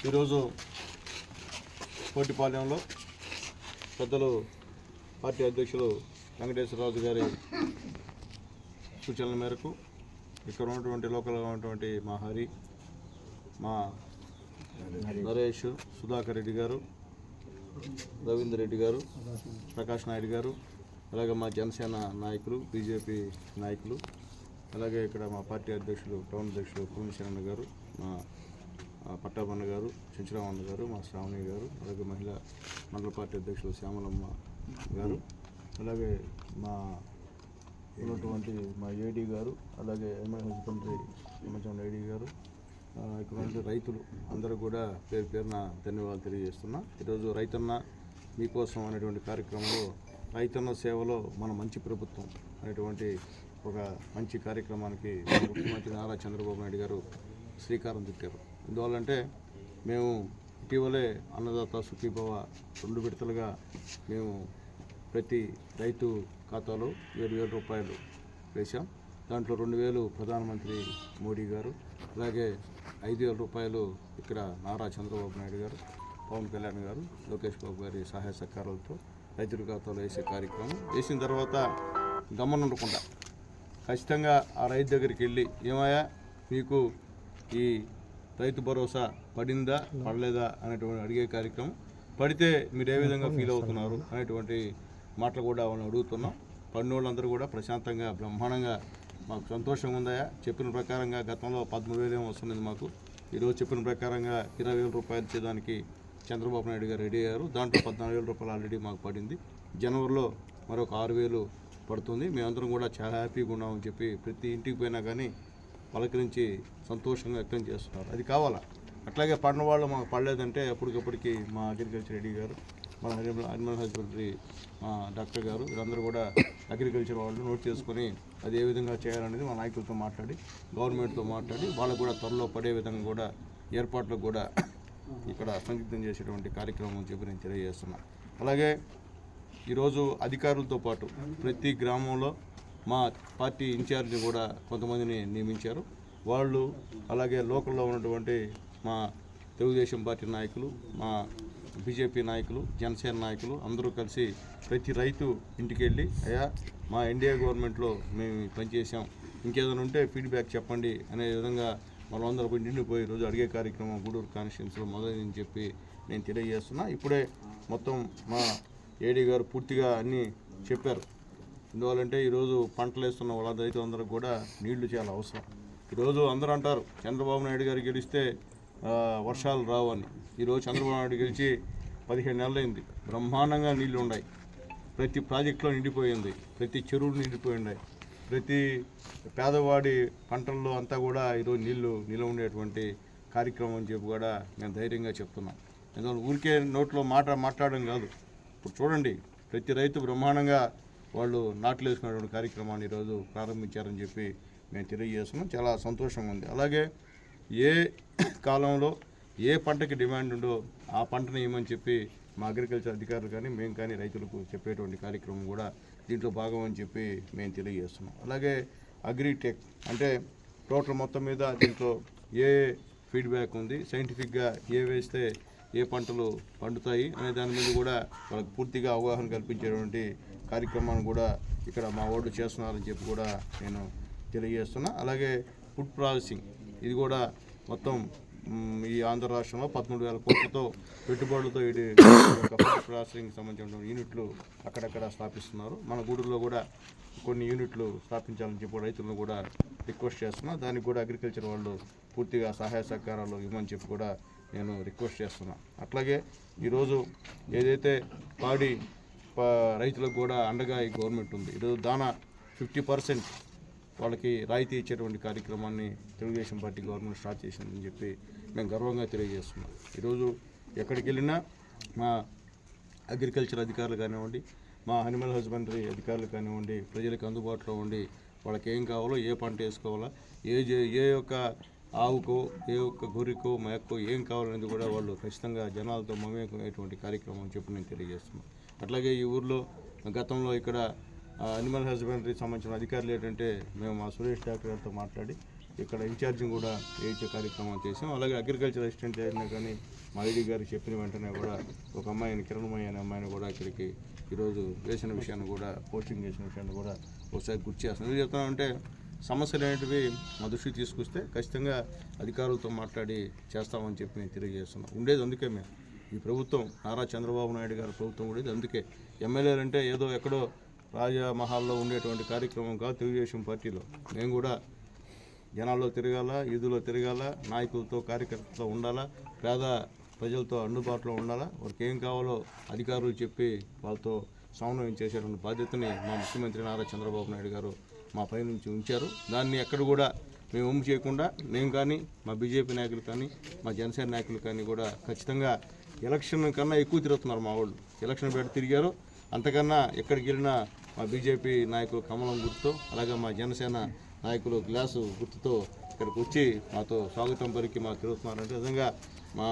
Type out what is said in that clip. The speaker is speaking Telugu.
ఈరోజు కోటిపాలెంలో పెద్దలు పార్టీ అధ్యక్షులు వెంకటేశ్వరరాజు గారి సూచనల మేరకు ఇక్కడ ఉన్నటువంటి లోకల్గా ఉన్నటువంటి మా హరి, మా నరేష్, సుధాకర్ రెడ్డి గారు, రవీందర్ రెడ్డి గారు, ప్రకాష్ నాయుడు గారు, అలాగే మా జనసేన నాయకులు, బీజేపీ నాయకులు, అలాగే ఇక్కడ మా పార్టీ అధ్యక్షులు టౌన్ అధ్యక్షులు పూర్ణశరణ గారు, మా పట్టాభన్న గారు, చించరామన్న గారు, మా శ్రావణి గారు, అలాగే మహిళా మండల పార్టీ అధ్యక్షులు శ్యామలమ్మ గారు, అలాగే మా ఉన్నటువంటి మా ఏడీ గారు, అలాగే హస్బెండరీ సంబంధించిన ఏడీ గారు, ఇక్కడ రైతులు అందరూ కూడా పేరు పేరున ధన్యవాదాలు తెలియజేస్తున్నా. ఈరోజు రైతన్న మీకోసం అనేటువంటి కార్యక్రమంలో రైతన్న సేవలో మన మంచి ప్రభుత్వం అనేటువంటి ఒక మంచి కార్యక్రమానికి ముఖ్యమంత్రి నారా చంద్రబాబు నాయుడు గారు శ్రీకారం చుట్టారు. ఎందువల్లంటే మేము ఇటీవలే అన్నదాత సుఖీభవ 2 విడతలుగా మేము ప్రతి రైతు ఖాతాలో 7,000 రూపాయలు వేశాం. దాంట్లో 2,000 ప్రధానమంత్రి మోడీ గారు, అలాగే 5,000 రూపాయలు ఇక్కడ నారా చంద్రబాబు నాయుడు గారు, పవన్ కళ్యాణ్ గారు, లోకేష్ బాబు గారి సహాయ సహకారాలతో రైతుల ఖాతాలో వేసే కార్యక్రమం వేసిన తర్వాత గమనుండకుండా ఖచ్చితంగా ఆ రైతు దగ్గరికి వెళ్ళి ఏమయ్యా మీకు ఈ రైతు భరోసా పడిందా పడలేదా అనేటువంటి అడిగే కార్యక్రమం, పడితే మీరు ఏ విధంగా ఫీల్ అవుతున్నారు అనేటువంటి మాటలు కూడా వాళ్ళని అడుగుతున్నాం. పడిన వాళ్ళందరూ కూడా ప్రశాంతంగా బ్రహ్మాండంగా మాకు సంతోషంగా ఉందా, చెప్పిన ప్రకారంగా గతంలో 13,000 వస్తున్నది, మాకు ఈరోజు చెప్పిన ప్రకారంగా 20,000 రూపాయలు ఇచ్చేదానికి చంద్రబాబు నాయుడు గారు రెడీ అయ్యారు. దాంట్లో 14,000 రూపాయలు ఆల్రెడీ మాకు పడింది. జనవరిలో మరొక 6,000 పడుతుంది. మేమందరం కూడా చాలా హ్యాపీగా ఉన్నామని చెప్పి ప్రతి ఇంటికి పోయినా కానీ పలకరించి సంతోషంగా వ్యక్తం చేస్తున్నారు. అది కావాలా. అట్లాగే పడిన వాళ్ళు మాకు పడలేదంటే అప్పటికప్పటికి మా అగ్రికల్చర్ రెడ్డి గారు, మన అనిమల్ హస్బెండరీ డాక్టర్ గారు, వీరందరూ కూడా అగ్రికల్చర్ వాళ్ళు నోట్ చేసుకొని అది ఏ విధంగా చేయాలనేది మా నాయకులతో మాట్లాడి గవర్నమెంట్తో మాట్లాడి వాళ్ళకు కూడా త్వరలో పడే విధంగా కూడా ఏర్పాట్లకు కూడా ఇక్కడ సంసిద్ధం చేసేటువంటి కార్యక్రమం చెప్పి నేను తెలియజేస్తున్నా. అలాగే ఈరోజు అధికారులతో పాటు ప్రతి గ్రామంలో మా పార్టీ ఇన్ఛార్జి కూడా కొంతమందిని నియమించారు. వాళ్ళు అలాగే లోకల్లో ఉన్నటువంటి మా తెలుగుదేశం పార్టీ నాయకులు, మా బీజేపీ నాయకులు, జనసేన నాయకులు అందరూ కలిసి ప్రతి రైతు ఇంటికి వెళ్ళి అయ్యా మా ఎన్డీఏ గవర్నమెంట్లో మేము పనిచేసాం, ఇంకేదైనా ఉంటే ఫీడ్బ్యాక్ చెప్పండి అనే విధంగా వాళ్ళందరూ పోయి నిండిపోయి ఈరోజు అడిగే కార్యక్రమం గూడూరు కాన్స్టిట్యున్సీలో మొదలైందని చెప్పి నేను తెలియజేస్తున్నా. ఇప్పుడే మొత్తం మా ఏడీ గారు పూర్తిగా అన్నీ చెప్పారు. ఎందువల్లంటే ఈరోజు పంటలు వేస్తున్న వాళ్ళ రైతులందరికీ కూడా నీళ్లు చాలా అవసరం. ఈరోజు అందరూ అంటారు చంద్రబాబు నాయుడు గారు గెలిస్తే వర్షాలు రావు అని. ఈరోజు చంద్రబాబు నాయుడు గెలిచి 15 నెలలైంది, బ్రహ్మాండంగా నీళ్లు ఉన్నాయి, ప్రతి ప్రాజెక్టులో నిండిపోయింది, ప్రతి చెరువులు నిండిపోయి ఉన్నాయి, ప్రతి పేదవాడి పంటల్లో అంతా కూడా ఈరోజు నీళ్లు నిలవ ఉండేటువంటి కార్యక్రమం అని చెప్పి కూడా నేను ధైర్యంగా చెప్తున్నాను. ఎందుకంటే ఊరికే నోట్లో మాట్లాడడం కాదు, ఇప్పుడు చూడండి ప్రతి రైతు బ్రహ్మాండంగా వాళ్ళు నాట్లు వేసుకునేటువంటి కార్యక్రమాన్ని ఈరోజు ప్రారంభించారని చెప్పి మేము తెలియజేస్తున్నాం. చాలా సంతోషంగా ఉంది. అలాగే ఏ కాలంలో ఏ పంటకి డిమాండ్ ఉందో ఆ పంటను ఇవ్వమని చెప్పి మా అగ్రికల్చర్ అధికారులు కానీ మేము కానీ రైతులకు చెప్పేటువంటి కార్యక్రమం కూడా దీంట్లో భాగం అని చెప్పి మేము తెలియజేస్తున్నాం. అలాగే అగ్రిటెక్ అంటే టోటల్ మొత్తం మీద దీంట్లో ఏ ఫీడ్బ్యాక్ ఉంది, సైంటిఫిక్గా ఏ వేస్తే ఏ పంటలు పండుతాయి అనే దాని మీద కూడా వాళ్ళకి పూర్తిగా అవగాహన కల్పించేటువంటి కార్యక్రమాన్ని కూడా ఇక్కడ మా వాళ్ళు చేస్తున్నారని చెప్పి కూడా నేను తెలియజేస్తున్నా. అలాగే ఫుడ్ ప్రాసెసింగ్ ఇది కూడా మొత్తం ఈ ఆంధ్ర రాష్ట్రంలో 13,000 కోట్లతో పెట్టుబడులతో ఇది ఫుడ్ ప్రాసెసింగ్ సంబంధించిన యూనిట్లు అక్కడక్కడ స్థాపిస్తున్నారు. మన గూడూరులో కూడా కొన్ని యూనిట్లు స్థాపించాలని చెప్పి రైతులను కూడా రిక్వెస్ట్ చేస్తున్నా. దానికి కూడా అగ్రికల్చర్ వాళ్ళు పూర్తిగా సహాయ సహకారాలు ఇవ్వమని చెప్పి కూడా నేను రిక్వెస్ట్ చేస్తున్నా. అట్లాగే ఈరోజు ఏదైతే పాడి రైతులకు కూడా అండగా ఈ గవర్నమెంట్ ఉంది. ఈరోజు దానా 50% వాళ్ళకి రాయితీ ఇచ్చేటువంటి కార్యక్రమాన్ని తెలుగుదేశం పార్టీ గవర్నమెంట్ స్టార్ట్ చేసిందని చెప్పి మేము గర్వంగా తెలియజేస్తున్నాం. ఈరోజు ఎక్కడికి వెళ్ళినా మా అగ్రికల్చర్ అధికారులు కానివ్వండి, మా అనిమల్ హస్బెండరీ అధికారులు కానివ్వండి, ప్రజలకు అందుబాటులో ఉండి వాళ్ళకి ఏం కావాలో, ఏ పంట వేసుకోవాలో, ఏ యొక్క ఆవుకో, ఏ ఒక్క గొర్రెకో, మేకో ఏం కావాలనేది కూడా వాళ్ళు ఖచ్చితంగా జనాలతో మమేకమయ్యేటువంటి కార్యక్రమం అని చెప్పి నేను తెలియజేస్తున్నాను. అట్లాగే ఈ ఊర్లో గతంలో ఇక్కడ అనిమల్ హస్బెండరీకి సంబంధించిన అధికారులు ఏంటంటే మేము మా సురేష్ డాక్టర్ గారితో మాట్లాడి ఇక్కడ ఇన్ఛార్జింగ్ కూడా వేయించే కార్యక్రమం చేసాం. అలాగే అగ్రికల్చర్ అసిస్టెంట్ అయినా కానీ మా ఐడి గారికి చెప్పిన వెంటనే కూడా ఒక అమ్మాయిని, కిరణమయ్య అనే అమ్మాయిని కూడా ఇక్కడికి ఈరోజు వేసిన విషయాన్ని కూడా, పోస్టింగ్ చేసిన విషయాన్ని కూడా ఒకసారి గుర్తు చేస్తున్నాం. ఎందుకు చెప్తానంటే సమస్యలు అనేటివి మా దృష్టికి తీసుకొస్తే ఖచ్చితంగా అధికారులతో మాట్లాడి చేస్తామని చెప్పి నేను తెలియజేస్తున్నాం. ఉండేది అందుకే మేము ఈ ప్రభుత్వం, నారా చంద్రబాబు నాయుడు గారి ప్రభుత్వం ఉండేది అందుకే. ఎమ్మెల్యేలు అంటే ఏదో ఎక్కడో రాజమహల్లో ఉండేటువంటి కార్యక్రమం కాదు. తెలుగుదేశం పార్టీలో మేము కూడా జనాల్లో తిరగాల, ఈదులో తిరగాల, నాయకులతో కార్యకర్తలతో ఉండాలా, పేద ప్రజలతో అందుబాటులో ఉండాలా, వారికి ఏం కావాలో అధికారులు చెప్పి వాళ్ళతో సమన్వయం చేసేటువంటి బాధ్యతని మా ముఖ్యమంత్రి నారా చంద్రబాబు నాయుడు గారు మా పై నుంచి ఉంచారు. దాన్ని ఎక్కడ కూడా మేము ఒమ్ము చేయకుండా మేము కానీ, మా బీజేపీ నాయకులు కానీ, మా జనసేన నాయకులు కానీ కూడా ఖచ్చితంగా ఎలక్షన్ కన్నా ఎక్కువ తిరుగుతున్నారు. మా వాళ్ళు ఎలక్షన్ పెట్టి తిరిగారు. అంతకన్నా ఎక్కడికి వెళ్ళినా మా బీజేపీ నాయకులు కమలం గుర్తుతో, అలాగే మా జనసేన నాయకులు గ్లాసు గుర్తుతో ఇక్కడికి వచ్చి మాతో స్వాగతం పలికి మాకు తిరుగుతున్నారంటే నిజంగా